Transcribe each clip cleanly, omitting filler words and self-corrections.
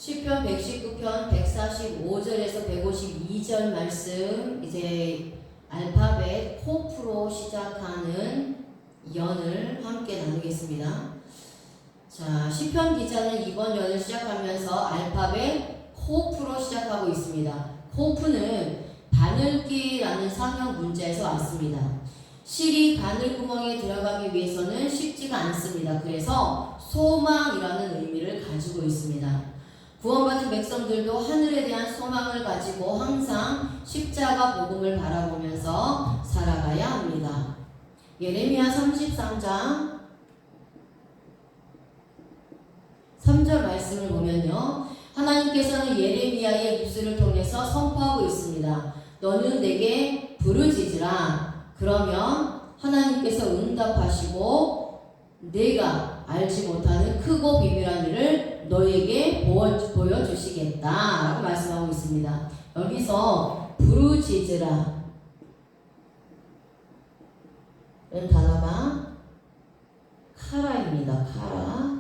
시편 119편 145절에서 152절 말씀, 이제 알파벳 호프로 시작하는 연을 함께 나누겠습니다. 자, 시편 기자는 이번 연을 시작하면서 알파벳 호프로 시작하고 있습니다. 호프는 바늘기라는 상형 문자에서 왔습니다. 실이 바늘구멍에 들어가기 위해서는 쉽지가 않습니다. 그래서 소망이라는 의미를 가지고 있습니다. 구원받은 백성들도 하늘에 대한 소망을 가지고 항상 십자가 복음을 바라보면서 살아가야 합니다. 예레미야 33장 3절 말씀을 보면요, 하나님께서는 예레미야의 입술을 통해서 선포하고 있습니다. 너는 내게 부르짖으라. 그러면 하나님께서 응답하시고 내가 알지 못하는 크고 비밀한 일을 너에게 보여주시겠다 라고 말씀하고 있습니다. 여기서 부르짖으라 이런 단어가 카라입니다. 카라.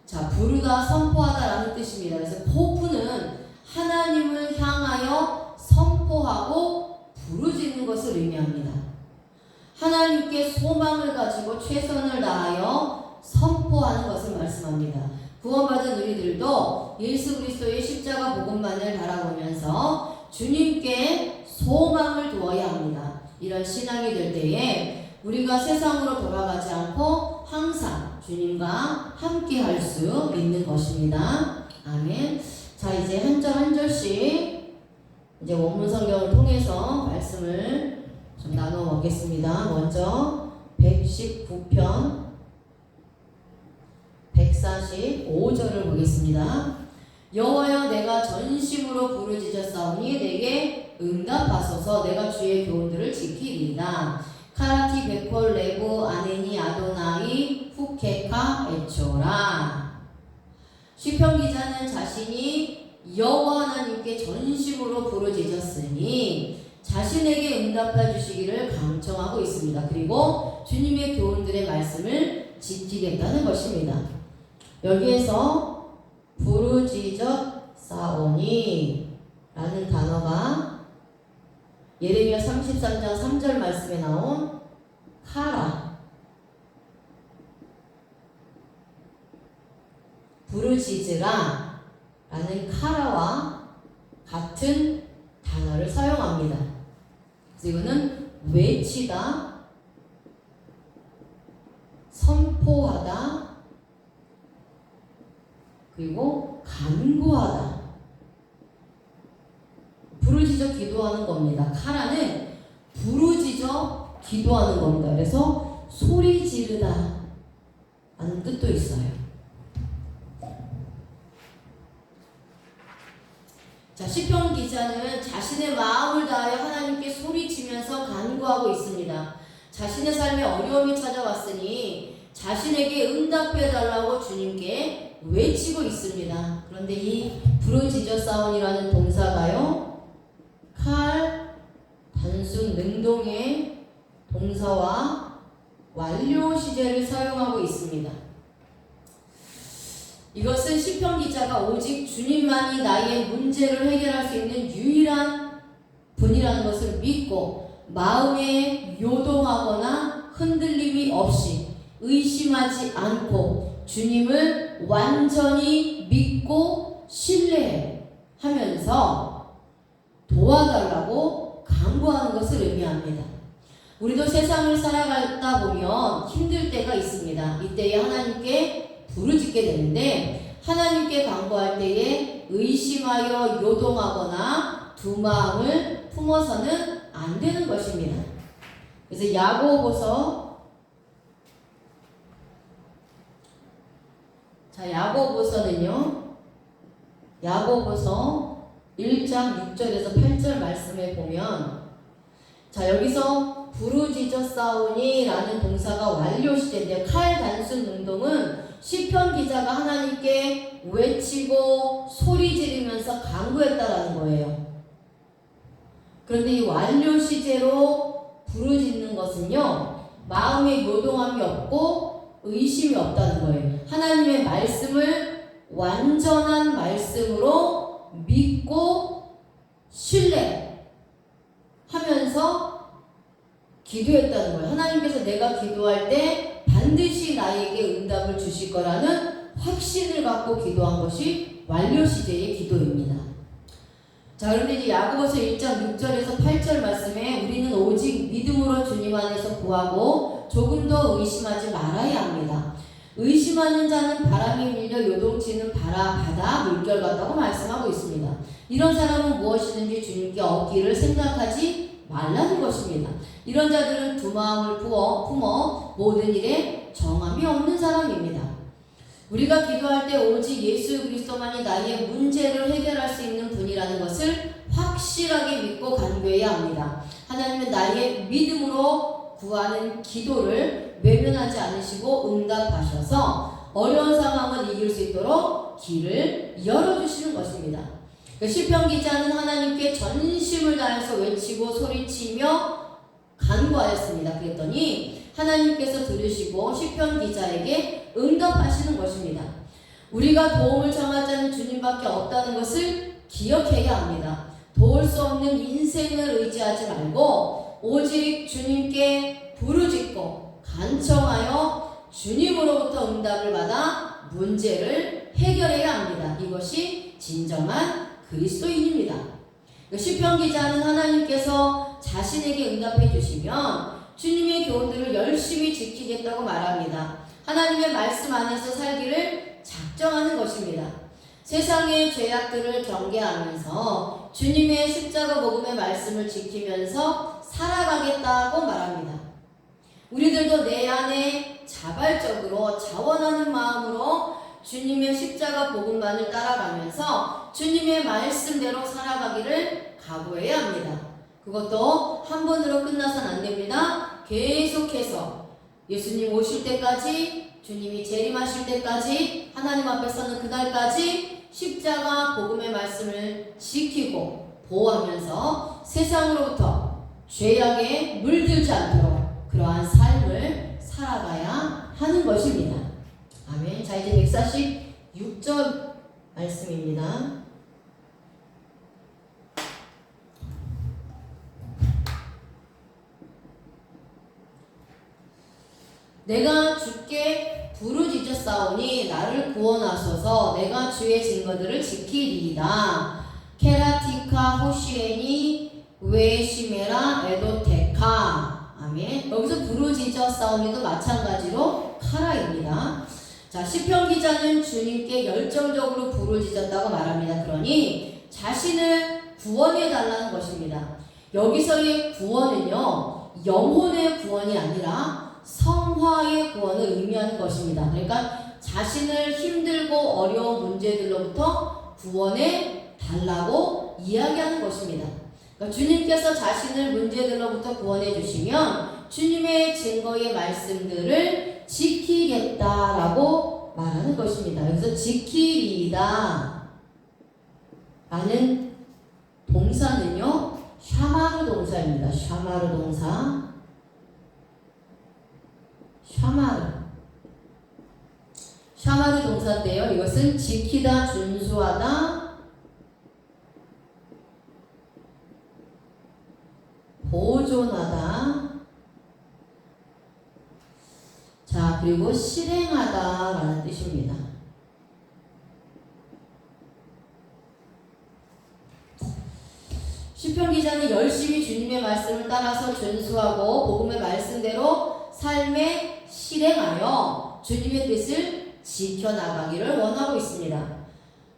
자, 부르다, 선포하다 라는 뜻입니다. 그래서 호프는 하나님을 향하여 선포하고 부르짖는 것을 의미합니다. 하나님께 소망을 가지고 최선을 다하여 선포하는 것을 말씀합니다. 구원받은 우리들도 예수 그리스도의 십자가 복음만을 바라보면서 주님께 소망을 두어야 합니다. 이런 신앙이 될 때에 우리가 세상으로 돌아가지 않고 항상 주님과 함께 할 수 있는 것입니다. 아멘. 자, 이제 한 절 한 절씩 이제 원문 성경을 통해서 말씀을 좀 나누어 보겠습니다. 먼저 119편 145절을 보겠습니다. 여호와여, 내가 전심으로 부르짖었사오니 내게 응답하소서. 내가 주의 교훈들을 지키리이다. 카라티 베콜 레브 아네니 아도나이 후케카 에초라. 시편 기자는 자신이 여호와 하나님께 전심으로 부르짖었으니 자신에게 응답해 주시기를 강청하고 있습니다. 그리고 주님의 교훈들의 말씀을 지키겠다는 것입니다. 여기에서 부르짖었사오니 라는 단어가 예레미야 33장 3절 말씀에 나온 카라, 부르짖으라 라는 카라와 같은 단어를 사용합니다. 그래서 이거는 외치다, 선포하다, 그리고 간구하다, 부르짖어 기도하는 겁니다. 카라는 부르짖어 기도하는 겁니다. 그래서 소리 지르다 라는 뜻도 있어요. 자, 시편 기자는 자신의 마음을 다하여 하나님께 소리치면서 간구하고 있습니다. 자신의 삶에 어려움이 찾아왔으니 자신에게 응답해 달라고 주님께 외치고 있습니다. 그런데 이 부르짖었사오니라는 동사가요, 칼, 단순 능동의 동사와 완료 시제를 사용하고 있습니다. 이것은 시편 기자가 오직 주님만이 나의 문제를 해결할 수 있는 유일한 분이라는 것을 믿고 마음에 요동하거나 흔들림이 없이 의심하지 않고 주님을 완전히 믿고 신뢰하면서 도와달라고 간구하는 것을 의미합니다. 우리도 세상을 살아가다 보면 힘들 때가 있습니다. 이때에 하나님께 부르짖게 되는데 하나님께 간구할 때에 의심하여 요동하거나 두 마음을 품어서는 안 되는 것입니다. 그래서 야고보서는요, 야고보서 1장 6절에서 8절 말씀에 보면, 자, 여기서 부르짖었사오니 라는 동사가 완료 시제인데요. 칼 단순 능동은 시편 기자가 하나님께 외치고 소리 지르면서 간구했다라는 거예요. 그런데 이 완료 시제로 부르짖는 것은요, 마음에 요동함이 없고 의심이 없다는 거예요. 하나님의 말씀을 완전한 말씀으로 믿고 신뢰하면서 기도했다는 거예요. 하나님께서 내가 기도할 때 반드시 나에게 응답을 주실 거라는 확신을 갖고 기도한 것이 완료 시제의 기도입니다. 자, 그런데 이제 야고보서 1장 6절에서 8절 말씀에 우리는 오직 믿음으로 주님 안에서 구하고 조금 더 의심하지 말아야 합니다. 의심하는 자는 바람에 밀려 요동치는 바다 물결 같다고 말씀하고 있습니다. 이런 사람은 무엇이든지 주님께 얻기를 생각하지 말라는 것입니다. 이런 자들은 두 마음을 품어 모든 일에 정함이 없는 사람입니다. 우리가 기도할 때 오직 예수 그리스도만이 나의 문제를 해결할 수 있는 분이라는 것을 확실하게 믿고 간구해야 합니다. 하나님은 나의 믿음으로 구하는 기도를 외면하지 않으시고 응답하셔서 어려운 상황을 이길 수 있도록 길을 열어주시는 것입니다. 시편 기자는 하나님께 전심을 다해서 외치고 소리치며 간구하였습니다. 그랬더니 하나님께서 들으시고 시편 기자에게 응답하시는 것입니다. 우리가 도움을 청하자는 주님밖에 없다는 것을 기억해야 합니다. 도울 수 없는 인생을 의지하지 말고 오직 주님께 부르짖고 간청하여 주님으로부터 응답을 받아 문제를 해결해야 합니다. 이것이 진정한 그리스도인입니다. 시편 기자는 하나님께서 자신에게 응답해 주시면 주님의 교훈들을 열심히 지키겠다고 말합니다. 하나님의 말씀 안에서 살기를 작정하는 것입니다. 세상의 죄악들을 경계하면서 주님의 십자가 복음의 말씀을 지키면서 살아가겠다고 말합니다. 우리들도 내 안에 자발적으로 자원하는 마음으로 주님의 십자가 복음만을 따라가면서 주님의 말씀대로 살아가기를 각오해야 합니다. 그것도 한 번으로 끝나선 안 됩니다. 계속해서 예수님 오실 때까지, 주님이 재림하실 때까지, 하나님 앞에 서는 그날까지 십자가 복음의 말씀을 지키고 보호하면서 세상으로부터 죄악에 물들지 않도록 그러한 삶을 살아가야 하는 것입니다. 아멘. 자, 이제 146절 말씀입니다. 내가 주께 부르짖었사오니 나를 구원하소서. 내가 주의 증거들을 지키리이다. 케라티카 호시에니 웨시메라 에도테카. 아멘. 여기서 부르짖었사오니도 마찬가지로 카라입니다. 자, 시편 기자는 주님께 열정적으로 부르짖었다고 말합니다. 그러니 자신을 구원해 달라는 것입니다. 여기서의 구원은요, 영혼의 구원이 아니라 성화의 구원을 의미하는 것입니다. 그러니까 자신을 힘들고 어려운 문제들로부터 구원해 달라고 이야기하는 것입니다. 그러니까 주님께서 자신을 문제들로부터 구원해 주시면 주님의 증거의 말씀들을 지키겠다라고 말하는 것입니다. 여기서 지키리이다 라는 동사는요, 샤마르 동사입니다. 샤마르 동사. 샤마르 동사인데요. 이것은 지키다, 준수하다, 보존하다, 자, 그리고 실행하다 라는 뜻입니다. 시편 기자는 열심히 주님의 말씀을 따라서 준수하고 복음의 말씀대로 삶에 실행하여 주님의 뜻을 지켜나가기를 원하고 있습니다.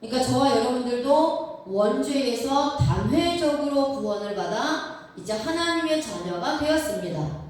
그러니까 저와 여러분들도 원죄에서 단회적으로 구원을 받아 이제 하나님의 자녀가 되었습니다.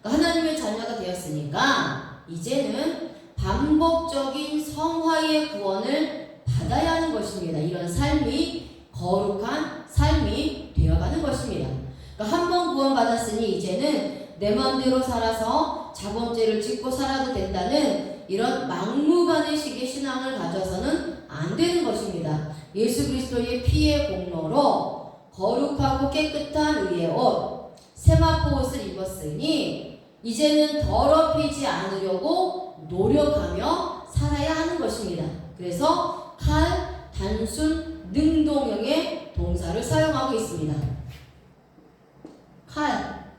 그러니까 하나님의 자녀가 되었으니까 이제는 반복적인 성화의 구원을 받아야 하는 것입니다. 이런 삶이 거룩한 삶이 되어가는 것입니다. 그러니까 한 번 구원받았으니 이제는 내 마음대로 살아서 자범죄를 짓고 살아도 된다는 이런 막무가내식의 신앙을 가져서는 안 되는 것입니다. 예수 그리스도의 피의 공로로 거룩하고 깨끗한 의의 옷, 세마포 옷을 입었으니 이제는 더럽히지 않으려고 노력하며 살아야 하는 것입니다. 그래서 칼, 단순, 능동형의 동사를 사용하고 있습니다. 칼,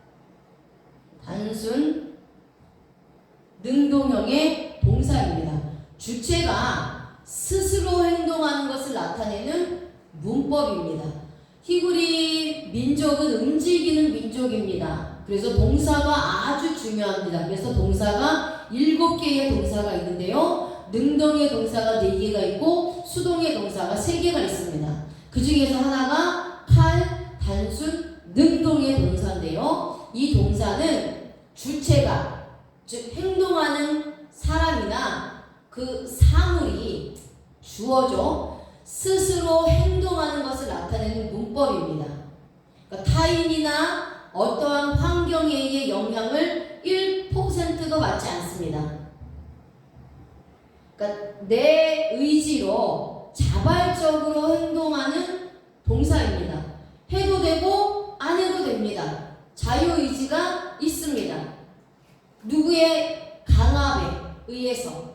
단순, 능동형의 동사입니다. 주체가 스스로 행동하는 것을 나타내는 문법입니다. 히브리 민족은 움직이는 민족입니다. 그래서 동사가 아주 중요합니다. 그래서 동사가 7개의 동사가 있는데요. 능동의 동사가 4개가 있고 수동의 동사가 3개가 있습니다. 그 중에서 하나가 칼, 단순, 능동의 동사인데요. 이 동사는 주체가, 즉 행동하는 사람이나 그 사물이 주어져 스스로 행동하는 것을 나타내는 문법입니다. 그러니까 타인이나 어떠한 환경에 의해 영향을 1%도 받지 않습니다. 그러니까 내 의지로 자발적으로 행동하는 동사입니다. 해도 되고 안 해도 됩니다. 자유의지가 있습니다. 누구의 강압에 의해서,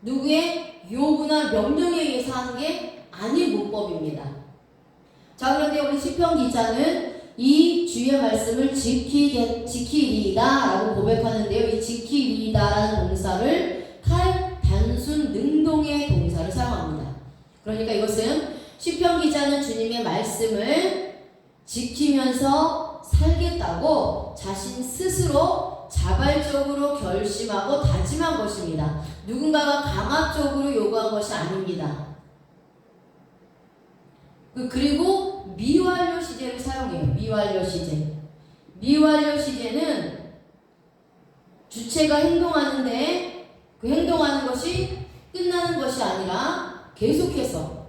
누구의 요구나 명령에 의해서 하는 게 아닌 문법입니다. 자, 그런데 우리 시편 기자는 이 주의 말씀을 지키리이다 라고 고백하는데요. 이 지키리이다 라는 동사를 칼, 단순, 능동의 동사를 사용합니다. 그러니까 이것은 시편 기자는 주님의 말씀을 지키면서 살겠다고 자신 스스로 자발적으로 결심하고 다짐한 것입니다. 누군가가 강압적으로 요구한 것이 아닙니다. 그리고 미완료 시제를 사용해요. 미완료 시제. 미완료 시제는 주체가 행동하는데 그 행동하는 것이 끝나는 것이 아니라 계속해서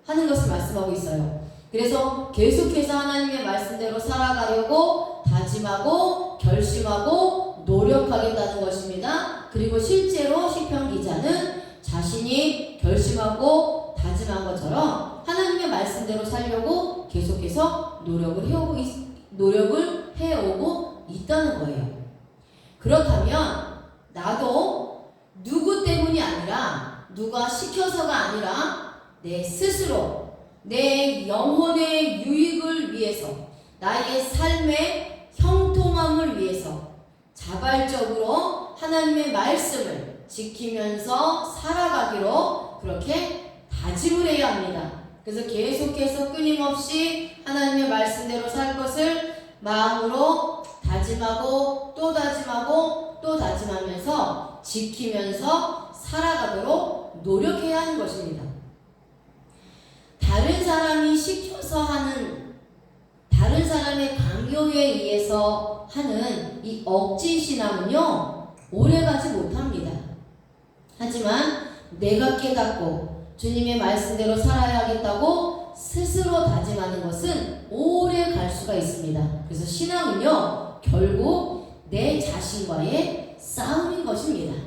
하는 것을 말씀하고 있어요. 그래서 계속해서 하나님의 말씀대로 살아가려고 다짐하고 결심하고 노력하겠다는 것입니다. 그리고 실제로 시편 기자는 자신이 결심하고 다짐한 것처럼 하나님의 말씀대로 살려고 계속해서 노력을 해오고 있다는 거예요. 그렇다면 나도 누구 때문이 아니라, 누가 시켜서가 아니라 내 스스로 내 영혼의 유익을 위해서, 나의 삶의 형통함을 위해서 자발적으로 하나님의 말씀을 지키면서 살아가기로 그렇게 다짐을 해야 합니다. 그래서 계속해서 끊임없이 하나님의 말씀대로 살 것을 마음으로 다짐하고 또 다짐하고 또 다짐하면서 지키면서 살아가도록 노력해야 하는 것입니다. 다른 사람이 시켜서 하는, 다른 사람의 강요에 의해서 하는 이 억지 신앙은요, 오래가지 못합니다. 하지만 내가 깨닫고 주님의 말씀대로 살아야 하겠다고 스스로 다짐하는 것은 오래 갈 수가 있습니다. 그래서 신앙은요, 결국 내 자신과의 싸움인 것입니다.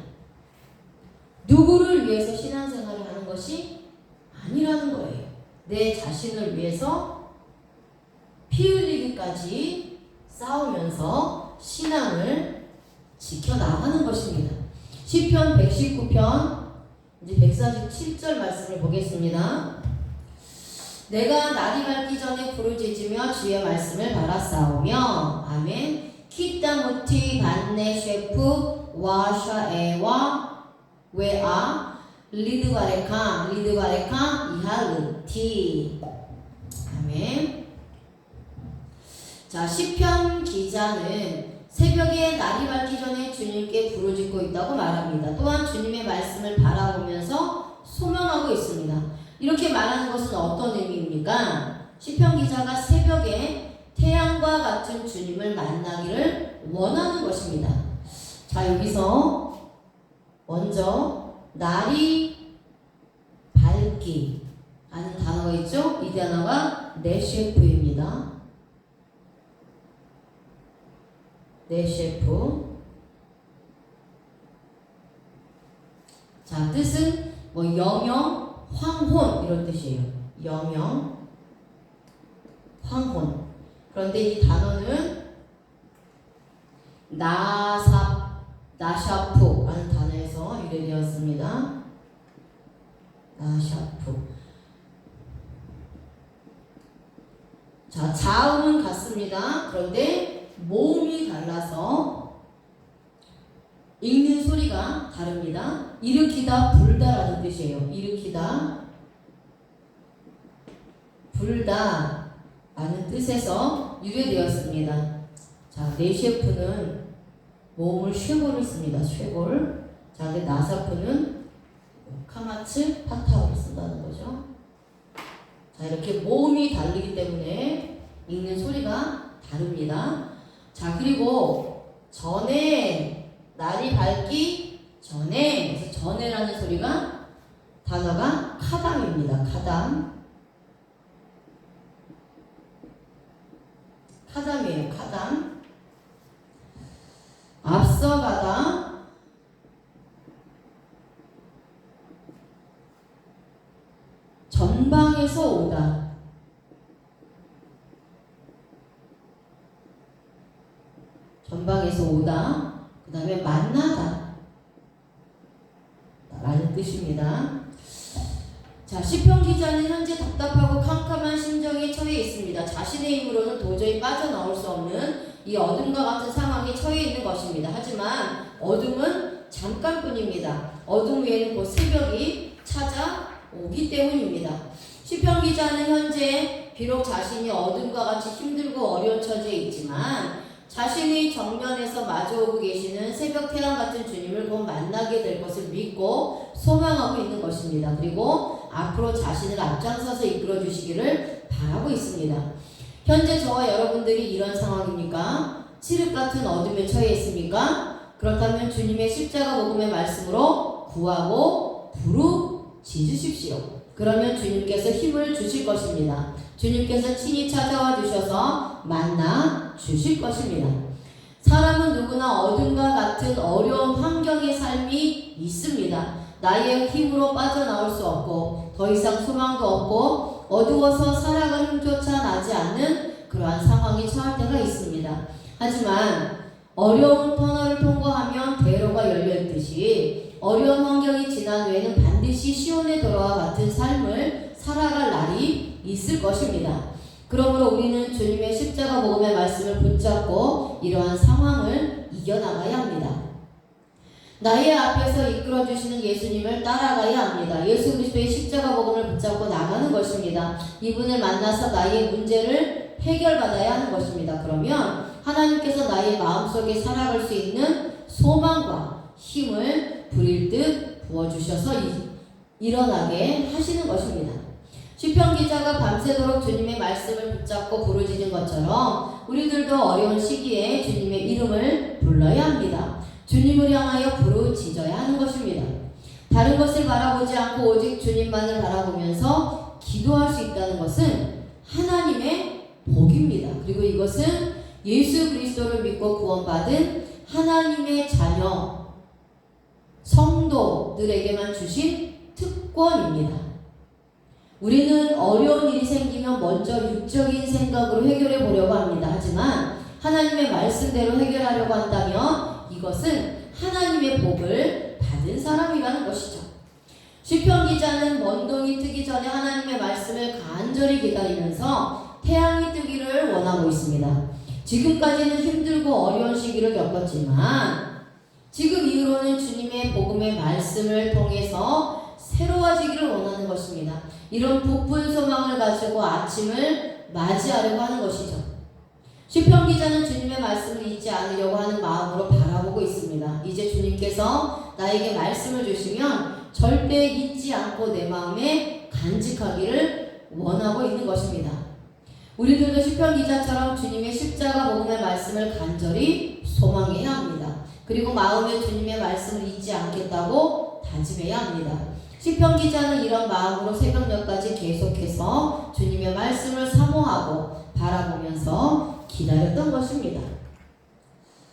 누구를 위해서 신앙생활을 하는 것이 아니라는 거예요. 내 자신을 위해서 피 흘리기까지 싸우면서 신앙을 지켜나가는 것입니다. 시편 119편 이제 147절 말씀을 보겠습니다. 내가 날이 밝기 전에 부르짖으며 주의 말씀을 바라싸우며 아멘. 키타무티 반네 셰프 와샤에와 웨아 리드바레카 이하르티 아멘. 자, 시편 기자는 새벽에 날이 밝기 전에 주님께 부르짖고 있다고 말합니다. 또한 주님의 말씀을 바라보면서 소명하고 있습니다. 이렇게 말하는 것은 어떤 의미입니까? 시편 기자가 새벽에 태양과 같은 주님을 만나기를 원하는 것입니다. 자, 여기서 먼저 날이 밝기 라는 단어가 있죠? 이 단어가 네셰프입니다. 네셰프. 자, 뜻은 뭐 영영, 황혼 이런 뜻이에요. 영영, 황혼. 그런데 이 단어는 나샤프라는 단어에서 유래되었습니다. 나샤프. 자, 자음은 같습니다. 그런데 모음이 달라서 읽는 소리가 다릅니다. 일으키다, 불다라는 뜻이에요. 일으키다, 불다 라는 뜻에서 유래되었습니다. 자, 네셰프는 모음을 쉐골을 씁니다. 쉐골. 자, 근데 나사프는 카마츠 파타오를 쓴다는 거죠. 자, 이렇게 모음이 다르기 때문에 읽는 소리가 다릅니다. 자, 그리고 전에, 날이 밝기 전에, 그래서 전에라는 소리가 단어가 카담입니다. 카담. 카담이에요. 카담. 앞서가다, 전방에서 오다, 전방에서 오다, 그 다음에 만나다 라는 뜻입니다. 자, 시편 기자는 현재 답답하고 캄캄한 심정에 처해 있습니다. 자신의 힘으로는 도저히 빠져나올 수 없는 이 어둠과 같은 상황에 처해 있는 것입니다. 하지만 어둠은 잠깐뿐입니다. 어둠 위에는 곧 새벽이 찾아오기 때문입니다. 시편 기자는 현재 비록 자신이 어둠과 같이 힘들고 어려운 처지에 있지만 자신이 정면에서 마주오고 계시는 새벽 태양 같은 주님을 곧 만나게 될 것을 믿고 소망하고 있는 것입니다. 그리고 앞으로 자신을 앞장서서 이끌어 주시기를 바라고 있습니다. 현재 저와 여러분들이 이런 상황입니까? 칠흑 같은 어둠에 처해 있습니까? 그렇다면 주님의 십자가 복음의 말씀으로 구하고 부르짖으십시오. 그러면 주님께서 힘을 주실 것입니다. 주님께서 친히 찾아와 주셔서 만나 주실 것입니다. 사람은 누구나 어둠과 같은 어려운 환경의 삶이 있습니다. 나의 힘으로 빠져나올 수 없고 더 이상 소망도 없고 어두워서 살아갈 힘조차 나지 않는 그러한 상황에 처할 때가 있습니다. 하지만 어려운 터널을 통과하면 대로가 열려있듯이 어려운 환경이 지난 후에는 반드시 시온의 도로와 같은 삶을 살아갈 날이 있을 것입니다. 그러므로 우리는 주님의 십자가 복음의 말씀을 붙잡고 이러한 상황을 이겨나가야 합니다. 나의 앞에서 이끌어주시는 예수님을 따라가야 합니다. 예수 그리스도의 십자가 복음을 붙잡고 나가는 것입니다. 이분을 만나서 나의 문제를 해결받아야 하는 것입니다. 그러면 하나님께서 나의 마음속에 살아갈 수 있는 소망과 힘을 불일듯 부어주셔서 일어나게 하시는 것입니다. 시편 기자가 밤새도록 주님의 말씀을 붙잡고 부르짖은 것처럼 우리들도 어려운 시기에 주님의 이름을 불러야 합니다. 주님을 향하여 부르짖어야 하는 것입니다. 다른 것을 바라보지 않고 오직 주님만을 바라보면서 기도할 수 있다는 것은 하나님의 복입니다. 그리고 이것은 예수 그리스도를 믿고 구원받은 하나님의 자녀 성도들에게만 주신 특권입니다. 우리는 어려운 일이 생기면 먼저 육적인 생각으로 해결해 보려고 합니다. 하지만 하나님의 말씀대로 해결하려고 한다면 이것은 하나님의 복을 받은 사람이라는 것이죠. 시편 기자는 먼동이 뜨기 전에 하나님의 말씀을 간절히 기다리면서 태양이 뜨기를 원하고 있습니다. 지금까지는 힘들고 어려운 시기를 겪었지만 지금 이후로는 주님의 복음의 말씀을 통해서 새로워지기를 원하는 것입니다. 이런 부푼 소망을 가지고 아침을 맞이하려고 하는 것이죠. 시편 기자는 주님의 말씀을 잊지 않으려고 하는 마음으로 바라보고 있습니다. 이제 주님께서 나에게 말씀을 주시면 절대 잊지 않고 내 마음에 간직하기를 원하고 있는 것입니다. 우리들도 시편 기자처럼 주님의 십자가 복음의 말씀을 간절히 소망해야 합니다. 그리고 마음에 주님의 말씀을 잊지 않겠다고 다짐해야 합니다. 시편 기자는 이런 마음으로 새벽녘까지 계속해서 주님의 말씀을 사모하고 바라보면서 기다렸던 것입니다.